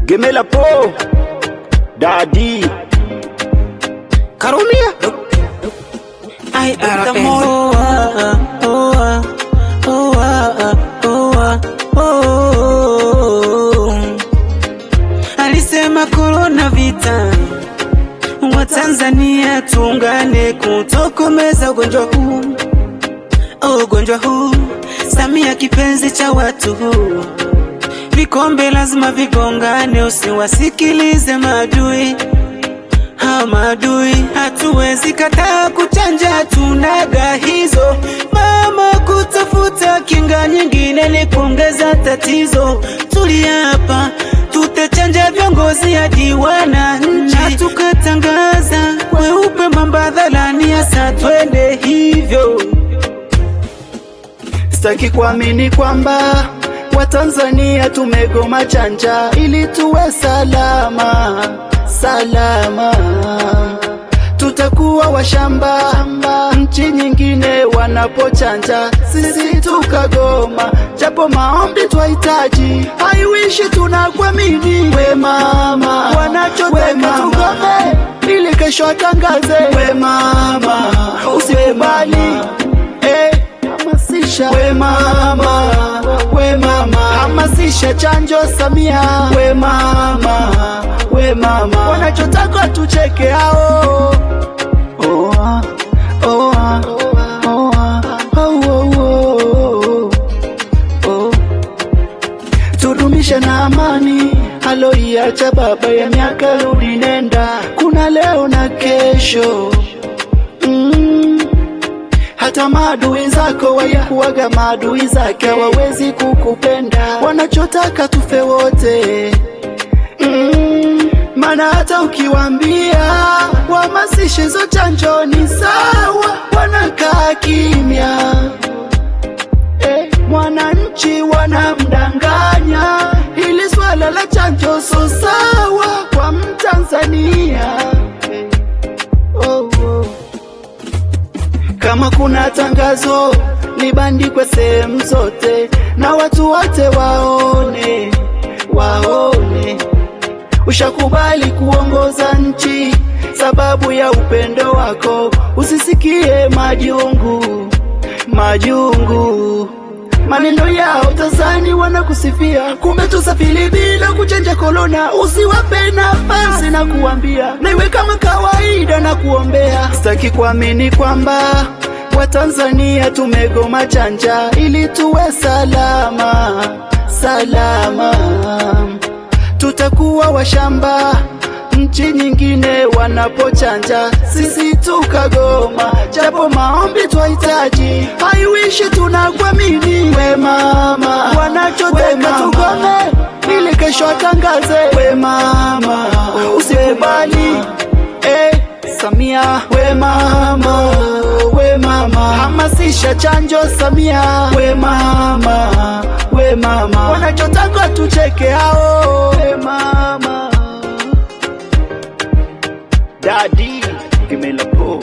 Gemela po Daddy Karumia Alisema corona vita, Watanzania tuungane kutokomeza ugonjwa huu. Samia kipenzi cha watu huu, vikombe lazima vigongane, usiwasikilize maadui. Maadui hatuwezi kataa kuchanja, tunaga hizo mama, kutafuta kinga nyingine ni kuongeza tatizo. Tuliapa tutachanja viongozi hadi wananchi, na tukatangaza weupe mambadhalani, asa twende hivyo. Sitaki kuamini kwamba Watanzania tumegoma chanja ili tuwe salama. Tutakuwa washamba nchi nyingine wanapochanja, sisi tukagoma, japo maombi twahitaji. I wish tunakuamini we mama, wanachotaka tugome ili kesho atangaze. We mama usikubali, hamasisha we mama, hamasisha chanjo Samia. We mama, wanachotaka tucheke hao. Tudumishe na amani aloiacha baba ya miaka, rudi nenda, kuna leo na kesho. Hata maadui zako wayakuwaga maadui zake, hawawezi kukupenda, wanachotaka tufe wote. Mana hata ukiwaambia wahamasishe hizo chanjo ni sawa, wanakaa kimya. Mwananchi wanamdanganya, hili swala la chanjo so sawa kwa Mtanzania. Kama kuna tangazo libandikwe sehemu zote, na watu wote waone. Ushakubali kuongoza nchi sababu ya upendo wako, usisikie majungu. Maneno yao tazani wanakusifia, kumbe tusafiri bila kuchanja corona. Usiwape nafasi na kuambia, na iwe kama kawaida na kuombea. Sitaki kuamini kwamba Watanzania tumegoma chanja ili tuwe salama. Tutakuwa washamba nchi nyingine wanapochanja, sisi tukagoma, japo maombi twahitaji. I wish tunakuamini we mama, wanachotaka tugome ili kesho atangaze. We mama usikubali, Samia we mama, hamasisha chanjo Samia. We mama, wanachotaka tucheke hao. We mama Daddy Gemela po